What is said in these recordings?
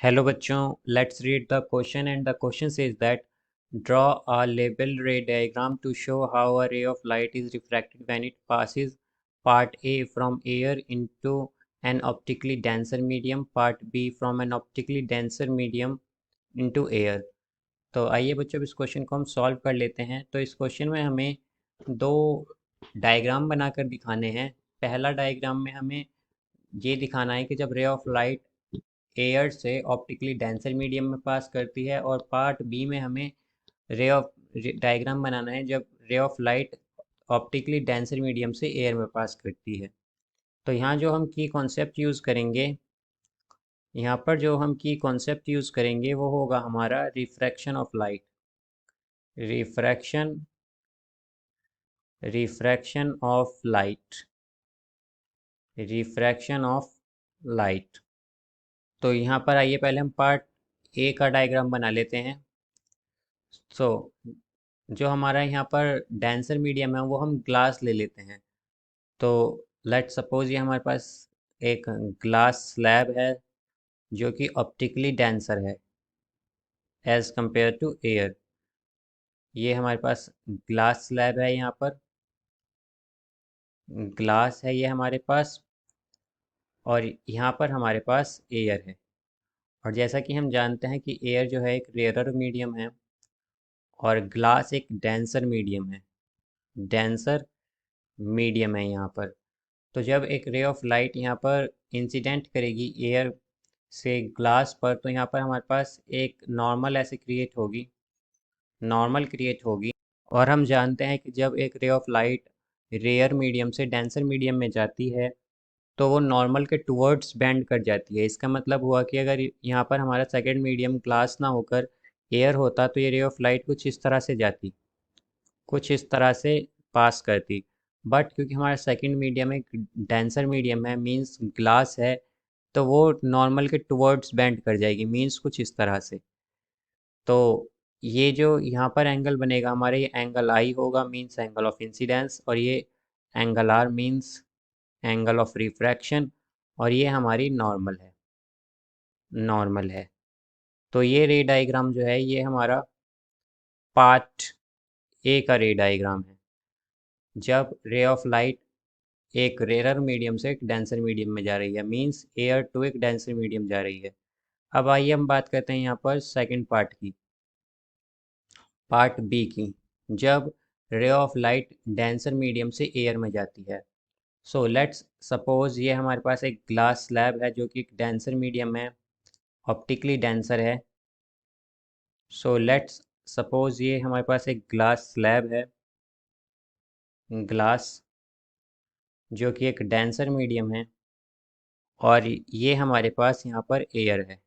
Hello बच्चों, let's read the question and the question says that draw a labeled ray diagram to show how a ray of light is refracted when it passes part A from air into an optically denser medium, part B from an optically denser medium into air। तो आइए बच्चों इस question को हम solve कर लेते हैं। तो इस क्वेश्चन में हमें दो डायग्राम बनाकर दिखाने हैं। पहला डायग्राम में हमें ये दिखाना है कि जब रे ऑफ लाइट एयर से ऑप्टिकली डेंसर मीडियम में पास करती है, और पार्ट बी में हमें रे ऑफ डायग्राम बनाना है जब रे of light optically denser medium से एयर में पास करती है। तो यहाँ जो हम की कॉन्सेप्ट यूज़ करेंगे, यहाँ पर जो हम की कॉन्सेप्ट यूज़ करेंगे वो होगा हमारा refraction of light. Refraction refraction of light refraction of light. तो यहाँ पर आइए पहले हम पार्ट ए का डायग्राम बना लेते हैं। सो जो हमारा यहाँ पर डेंसर मीडियम है वो हम ग्लास ले लेते हैं। तो लेट सपोज ये हमारे पास एक ग्लास स्लैब है जो कि ऑप्टिकली डेंसर है एज कंपेयर टू एयर। ये हमारे पास ग्लास स्लैब है, यहाँ पर ग्लास है ये हमारे पास, और यहाँ पर हमारे पास एयर है। और जैसा कि हम जानते हैं कि एयर जो है एक रेयरर मीडियम है और ग्लास एक डेंसर मीडियम है। डेंसर मीडियम है यहाँ पर। तो जब एक रे ऑफ लाइट यहाँ पर इंसिडेंट करेगी एयर से ग्लास पर, तो यहाँ पर हमारे पास एक नॉर्मल ऐसे क्रिएट होगी। और हम जानते हैं कि जब एक ray of light rarer medium से डेंसर मीडियम में जाती है तो वो नॉर्मल के टुवर्ड्स बेंड कर जाती है। इसका मतलब हुआ कि अगर यहाँ पर हमारा सेकेंड मीडियम ग्लास ना होकर एयर होता तो ये रे ऑफ लाइट कुछ इस तरह से जाती, कुछ इस तरह से पास करती। बट क्योंकि हमारा सेकंड मीडियम एक डेंसर मीडियम है, मींस ग्लास है, तो वो नॉर्मल के टुवर्ड्स बेंड कर जाएगी, मींस कुछ इस तरह से। तो ये जो यहाँ पर एंगल बनेगा हमारे, ये एंगल आई होगा, मींस एंगल ऑफ इंसिडेंस, और ये angle R means angle of refraction, और ये हमारी नॉर्मल है। तो ये रे डायग्राम जो है ये हमारा पार्ट ए का रे डायग्राम है। जब रे ऑफ लाइट एक रेयर मीडियम से एक डेंसर मीडियम में जा रही है, मींस एयर टू एक डेंसर मीडियम जा रही है। अब आइए हम बात करते हैं यहाँ पर सेकंड पार्ट की, पार्ट बी की। जब रे ऑफ लाइट डेंसर मीडियम से एयर में जाती है। सो लेट्स सपोज ये हमारे पास एक ग्लास स्लैब है जो कि एक डेंसर मीडियम है, ऑप्टिकली डेंसर है। सो लेट्स सपोज ये हमारे पास एक ग्लास स्लैब है, ग्लास जो कि एक डेंसर मीडियम है, और ये हमारे पास यहाँ पर एयर है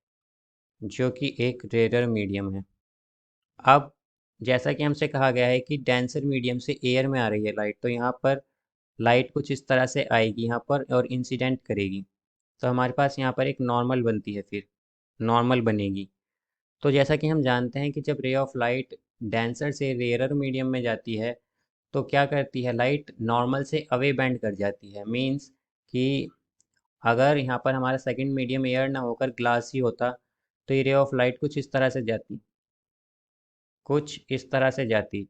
जो कि एक रेयर मीडियम है। अब जैसा कि हमसे कहा गया है कि डेंसर मीडियम से एयर में आ रही है लाइट, तो यहाँ पर लाइट कुछ इस तरह से आएगी यहाँ पर और इंसिडेंट करेगी। तो हमारे पास यहाँ पर एक नॉर्मल बनती है, फिर नॉर्मल बनेगी। तो जैसा कि हम जानते हैं कि जब रे ऑफ लाइट डेंसर से रेयर मीडियम में जाती है तो क्या करती है, लाइट नॉर्मल से अवे बेंड कर जाती है। मींस कि अगर यहाँ पर हमारा सेकंड मीडियम एयर ना होकर ग्लास ही होता तो ये रे ऑफ लाइट कुछ इस तरह से जाती, कुछ इस तरह से जाती।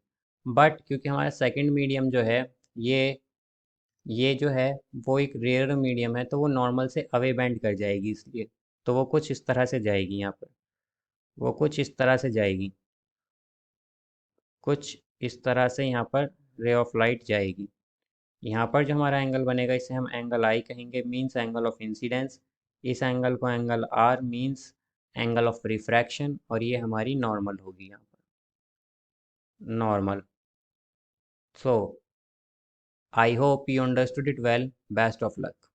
बट क्योंकि हमारा सेकंड मीडियम जो है ये ये जो है वो एक रेयर मीडियम है, तो वो नॉर्मल से अवे बेंड कर जाएगी, इसलिए तो वो कुछ इस तरह से जाएगी यहाँ पर, वो कुछ इस तरह से जाएगी, कुछ इस तरह से यहाँ पर रे ऑफ लाइट जाएगी। यहाँ पर जो हमारा एंगल बनेगा इसे हम एंगल आई कहेंगे, मींस एंगल ऑफ इंसिडेंस। इस एंगल को angle R means angle of refraction, और ये हमारी नॉर्मल होगी यहाँ पर, normal. So I hope you understood it well. Best of luck.